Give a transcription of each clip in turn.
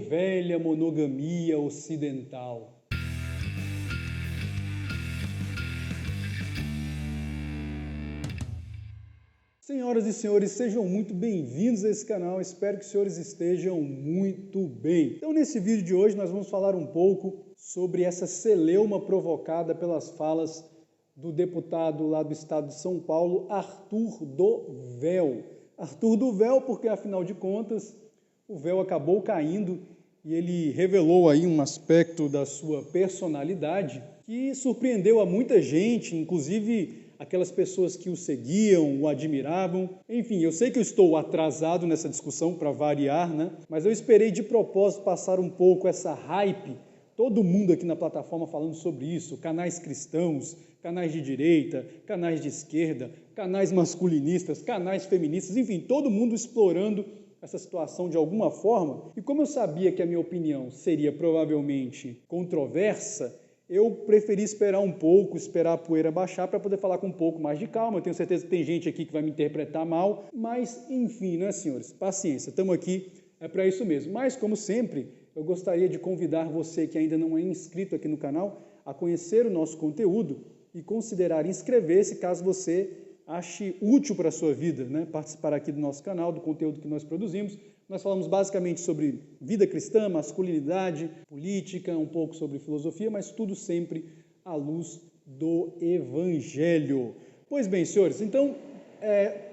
velha monogamia ocidental. Senhoras e senhores, sejam muito bem-vindos a esse canal, espero que os senhores estejam muito bem. Então, nesse vídeo de hoje, nós vamos falar um pouco sobre essa celeuma provocada pelas falas do deputado lá do estado de São Paulo, Arthur do Véu. Arthur do Véu, porque, afinal de contas, o véu acabou caindo e ele revelou aí um aspecto da sua personalidade que surpreendeu a muita gente, inclusive aquelas pessoas que o seguiam, o admiravam. Enfim, eu sei que eu estou atrasado nessa discussão para variar, né? Mas eu esperei de propósito passar um pouco essa hype, todo mundo aqui na plataforma falando sobre isso, canais cristãos, canais de direita, canais de esquerda, canais masculinistas, canais feministas, enfim, todo mundo explorando essa situação de alguma forma. E como eu sabia que a minha opinião seria provavelmente controversa, eu preferi esperar um pouco, esperar a poeira baixar para poder falar com um pouco mais de calma. Eu tenho certeza que tem gente aqui que vai me interpretar mal, mas enfim, né, senhores? Paciência, estamos aqui, é para isso mesmo. Mas, como sempre, eu gostaria de convidar você que ainda não é inscrito aqui no canal a conhecer o nosso conteúdo e considerar inscrever-se caso você ache útil para a sua vida, né? Participar aqui do nosso canal, do conteúdo que nós produzimos. Nós falamos basicamente sobre vida cristã, masculinidade, política, um pouco sobre filosofia, mas tudo sempre à luz do Evangelho. Pois bem, senhores, então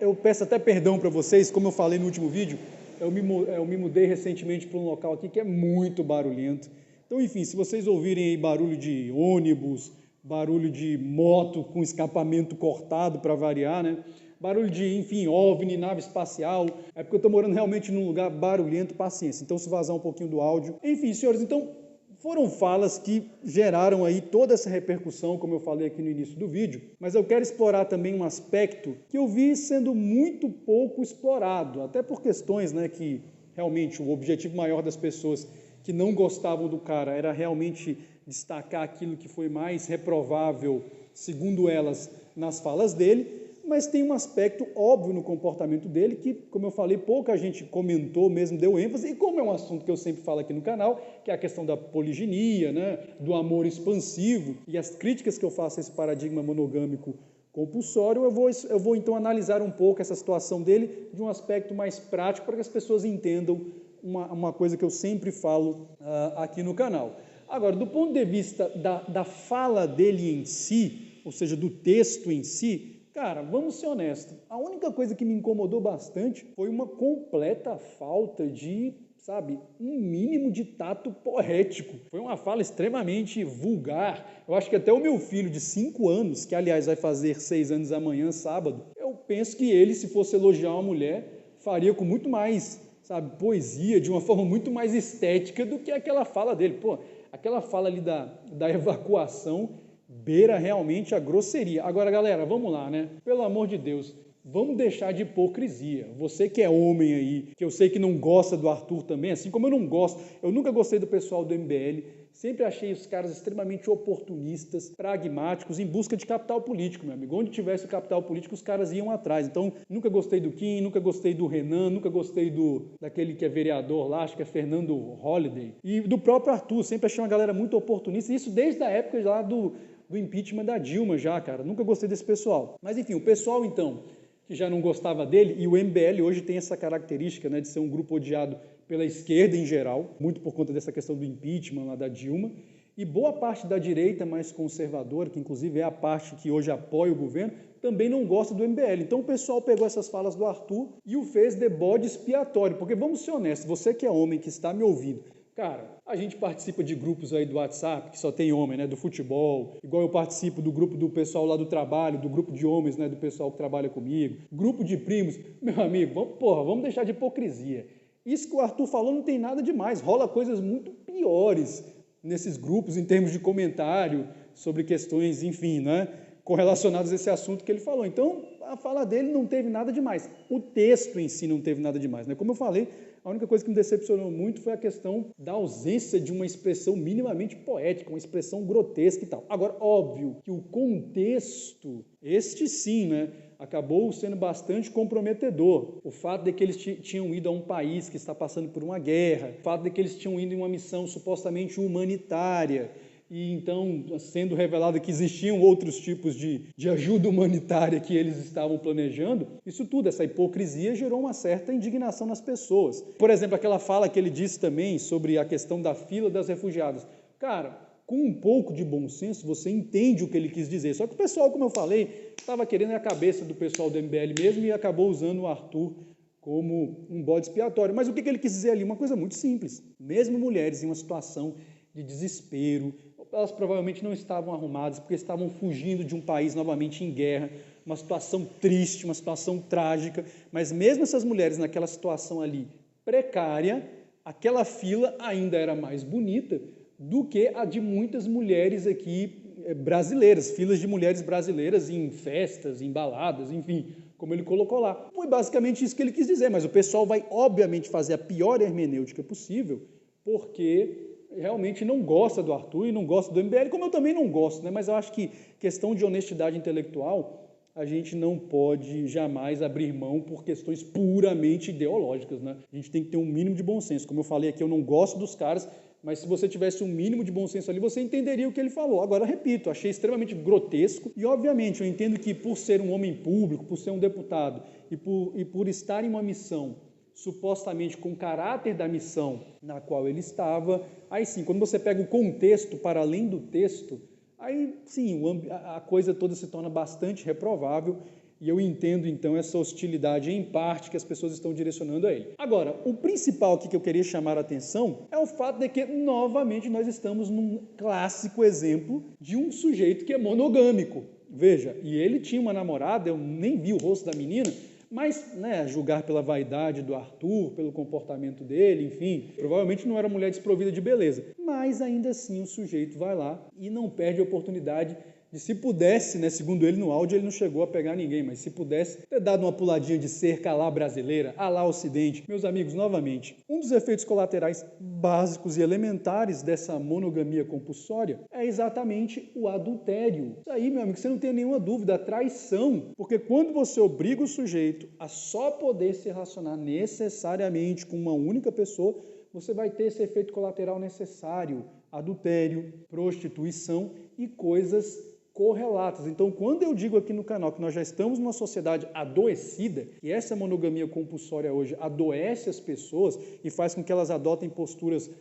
eu peço até perdão para vocês, como eu falei no último vídeo, eu me mudei recentemente para um local aqui que é muito barulhento. Então, enfim, se vocês ouvirem aí barulho de ônibus, barulho de moto com escapamento cortado para variar, né? Barulho de, enfim, OVNI, nave espacial, é porque eu estou morando realmente num lugar barulhento, paciência. Então, se vazar um pouquinho do áudio. Enfim, senhores, então, foram falas que geraram aí toda essa repercussão, como eu falei aqui no início do vídeo, mas eu quero explorar também um aspecto que eu vi sendo muito pouco explorado, até por questões, né, que realmente o objetivo maior das pessoas que não gostavam do cara era realmente destacar aquilo que foi mais reprovável, segundo elas, nas falas dele, mas tem um aspecto óbvio no comportamento dele que, como eu falei, pouca gente comentou, mesmo deu ênfase, e como é um assunto que eu sempre falo aqui no canal, que é a questão da poliginia, né, do amor expansivo, e as críticas que eu faço a esse paradigma monogâmico compulsório, eu vou então analisar um pouco essa situação dele de um aspecto mais prático para que as pessoas entendam uma coisa que eu sempre falo aqui no canal. Agora, do ponto de vista da fala dele em si, ou seja, do texto em si, cara, vamos ser honestos, a única coisa que me incomodou bastante foi uma completa falta de, sabe, um mínimo de tato poético. Foi uma fala extremamente vulgar. Eu acho que até o meu filho de 5 anos, que aliás vai fazer 6 anos amanhã, sábado, eu penso que ele, se fosse elogiar uma mulher, faria com muito mais, sabe, poesia, de uma forma muito mais estética do que aquela fala dele. Pô, aquela fala ali da evacuação beira realmente a grosseria. Agora, galera, vamos lá, né? Pelo amor de Deus, vamos deixar de hipocrisia. Você que é homem aí, que eu sei que não gosta do Arthur também, assim como eu não gosto, eu nunca gostei do pessoal do MBL, sempre achei os caras extremamente oportunistas, pragmáticos, em busca de capital político, meu amigo. Onde tivesse o capital político, os caras iam atrás. Então, nunca gostei do Kim, nunca gostei do Renan, nunca gostei daquele que é vereador lá, acho que é Fernando Holliday, e do próprio Arthur, sempre achei uma galera muito oportunista, isso desde a época lá do impeachment da Dilma já, cara. Nunca gostei desse pessoal. Mas, enfim, o pessoal, então, que já não gostava dele, e o MBL hoje tem essa característica, né, de ser um grupo odiado pela esquerda em geral, muito por conta dessa questão do impeachment lá da Dilma, e boa parte da direita mais conservadora, que inclusive é a parte que hoje apoia o governo, também não gosta do MBL. Então o pessoal pegou essas falas do Arthur e o fez de bode expiatório, porque vamos ser honestos, você que é homem, que está me ouvindo, cara, a gente participa de grupos aí do WhatsApp, que só tem homem, né, do futebol, igual eu participo do grupo do pessoal lá do trabalho, do grupo de homens, né, do pessoal que trabalha comigo, grupo de primos, meu amigo, vamos deixar de hipocrisia. Isso que o Arthur falou não tem nada demais, rola coisas muito piores nesses grupos em termos de comentário sobre questões, enfim, né, correlacionadas a esse assunto que ele falou. Então, a fala dele não teve nada demais. O texto em si não teve nada demais, né? Como eu falei, a única coisa que me decepcionou muito foi a questão da ausência de uma expressão minimamente poética, uma expressão grotesca e tal. Agora, óbvio que o contexto, este sim, né, Acabou sendo bastante comprometedor. O fato de que eles tinham ido a um país que está passando por uma guerra, o fato de que eles tinham ido em uma missão supostamente humanitária, e então sendo revelado que existiam outros tipos de ajuda humanitária que eles estavam planejando, isso tudo, essa hipocrisia gerou uma certa indignação nas pessoas. Por exemplo, aquela fala que ele disse também sobre a questão da fila das refugiadas. Cara, com um pouco de bom senso, você entende o que ele quis dizer. Só que o pessoal, como eu falei, estava querendo a cabeça do pessoal do MBL mesmo e acabou usando o Arthur como um bode expiatório. Mas o que ele quis dizer ali? Uma coisa muito simples. Mesmo mulheres em uma situação de desespero, elas provavelmente não estavam arrumadas porque estavam fugindo de um país novamente em guerra, uma situação triste, uma situação trágica, mas mesmo essas mulheres naquela situação ali precária, aquela fila ainda era mais bonita do que a de muitas mulheres aqui brasileiras, filas de mulheres brasileiras em festas, em baladas, enfim, como ele colocou lá. Foi basicamente isso que ele quis dizer, mas o pessoal vai obviamente fazer a pior hermenêutica possível, porque realmente não gosta do Arthur e não gosta do MBL, como eu também não gosto, né? Mas eu acho que questão de honestidade intelectual, a gente não pode jamais abrir mão por questões puramente ideológicas, né? A gente tem que ter um mínimo de bom senso. Como eu falei aqui, eu não gosto dos caras, mas se você tivesse um mínimo de bom senso ali, você entenderia o que ele falou. Agora, repito, achei extremamente grotesco e, obviamente, eu entendo que por ser um homem público, por ser um deputado e por estar em uma missão supostamente com o caráter da missão na qual ele estava, aí sim, quando você pega o contexto para além do texto, aí sim, a coisa toda se torna bastante reprovável e eu entendo então essa hostilidade em parte que as pessoas estão direcionando a ele. Agora, o principal aqui que eu queria chamar a atenção é o fato de que novamente nós estamos num clássico exemplo de um sujeito que é monogâmico. Veja, e ele tinha uma namorada, eu nem vi o rosto da menina, mas, né, a julgar pela vaidade do Arthur, pelo comportamento dele, enfim, provavelmente não era uma mulher desprovida de beleza. Mas, ainda assim, o sujeito vai lá e não perde a oportunidade de, se pudesse, né, segundo ele no áudio, ele não chegou a pegar ninguém, mas se pudesse, ter dado uma puladinha de cerca à lá brasileira, à lá ocidente. Meus amigos, novamente, um dos efeitos colaterais básicos e elementares dessa monogamia compulsória é exatamente o adultério. Isso aí, meu amigo, você não tem nenhuma dúvida, a traição, porque quando você obriga o sujeito a só poder se relacionar necessariamente com uma única pessoa, você vai ter esse efeito colateral necessário, adultério, prostituição e coisas correlatas. Então, quando eu digo aqui no canal que nós já estamos numa sociedade adoecida, que essa monogamia compulsória hoje adoece as pessoas e faz com que elas adotem posturas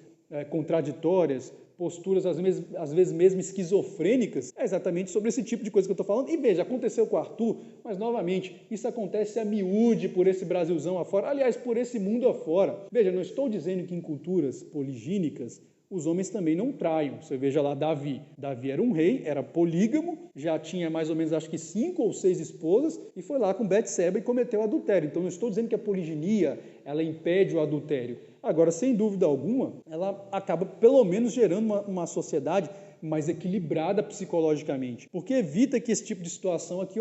contraditórias, posturas às vezes mesmo esquizofrênicas, é exatamente sobre esse tipo de coisa que eu estou falando. E veja, aconteceu com o Arthur, mas novamente, isso acontece a miúde por esse Brasilzão afora, aliás, por esse mundo afora. Veja, não estou dizendo que em culturas poligínicas os homens também não traiam. Você veja lá Davi. Davi era um rei, era polígamo, já tinha mais ou menos, acho que 5 ou 6 esposas, e foi lá com Betseba e cometeu adultério. Então, não estou dizendo que a poliginia, ela impede o adultério. Agora, sem dúvida alguma, ela acaba, pelo menos, gerando uma sociedade mais equilibrada psicologicamente, porque evita que esse tipo de situação aqui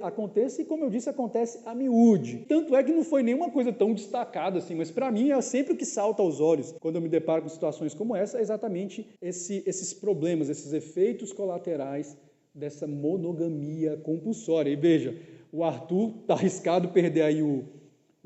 aconteça e, como eu disse, acontece a miúde. Tanto é que não foi nenhuma coisa tão destacada assim, mas para mim é sempre o que salta aos olhos quando eu me deparo com situações como essa, é exatamente esses problemas, esses efeitos colaterais dessa monogamia compulsória. E veja, o Arthur está arriscado perder aí o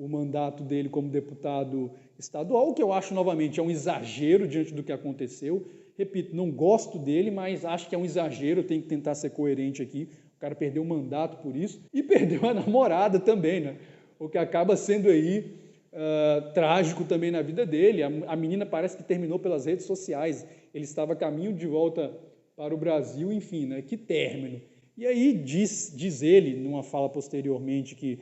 mandato dele como deputado estadual, o que eu acho, novamente, é um exagero diante do que aconteceu. Repito, não gosto dele, mas acho que é um exagero, tem que tentar ser coerente aqui. O cara perdeu o mandato por isso e perdeu a namorada também, né? O que acaba sendo aí trágico também na vida dele. A menina parece que terminou pelas redes sociais. Ele estava a caminho de volta para o Brasil, enfim, né? Que término. E aí diz ele, numa fala posteriormente, que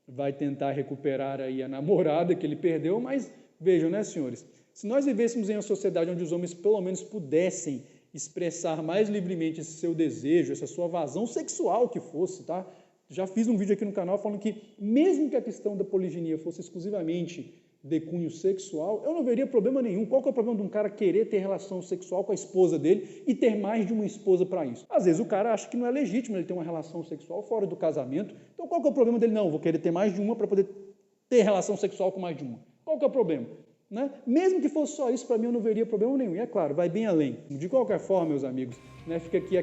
vai tentar recuperar aí a namorada que ele perdeu, mas vejam, né, senhores? Se nós vivêssemos em uma sociedade onde os homens pelo menos pudessem expressar mais livremente esse seu desejo, essa sua vazão sexual que fosse, tá? Já fiz um vídeo aqui no canal falando que mesmo que a questão da poliginia fosse exclusivamente de cunho sexual, eu não veria problema nenhum. Qual que é o problema de um cara querer ter relação sexual com a esposa dele e ter mais de uma esposa para isso? Às vezes o cara acha que não é legítimo ele ter uma relação sexual fora do casamento, então qual que é o problema dele? Não, vou querer ter mais de uma para poder ter relação sexual com mais de uma. Qual que é o problema? Né? Mesmo que fosse só isso, para mim eu não veria problema nenhum. E é claro, vai bem além. De qualquer forma, meus amigos, né, fica aqui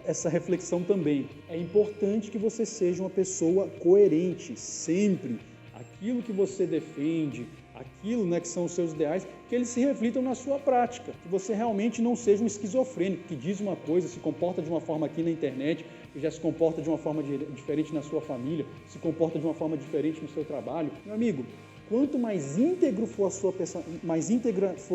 essa reflexão também. É importante que você seja uma pessoa coerente, sempre. Aquilo que você defende, aquilo, né, que são os seus ideais, que eles se reflitam na sua prática. Que você realmente não seja um esquizofrênico, que diz uma coisa, se comporta de uma forma aqui na internet, e já se comporta de uma forma diferente na sua família, se comporta de uma forma diferente no seu trabalho. Meu amigo, quanto mais íntegra for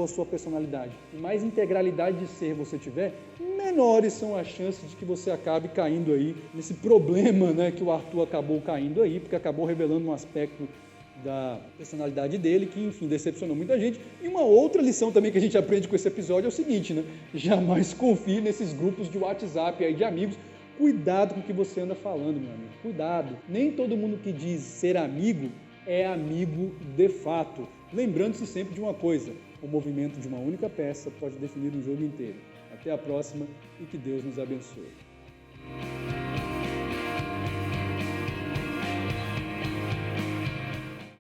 a sua personalidade e mais integralidade de ser você tiver, menores são as chances de que você acabe caindo aí nesse problema, né, que o Arthur acabou caindo aí, porque acabou revelando um aspecto da personalidade dele que, enfim, decepcionou muita gente. E uma outra lição também que a gente aprende com esse episódio é o seguinte, né? Jamais confie nesses grupos de WhatsApp aí de amigos. Cuidado com o que você anda falando, meu amigo. Cuidado. Nem todo mundo que diz ser amigo é amigo de fato. Lembrando-se sempre de uma coisa: o movimento de uma única peça pode definir um jogo inteiro. Até a próxima e que Deus nos abençoe.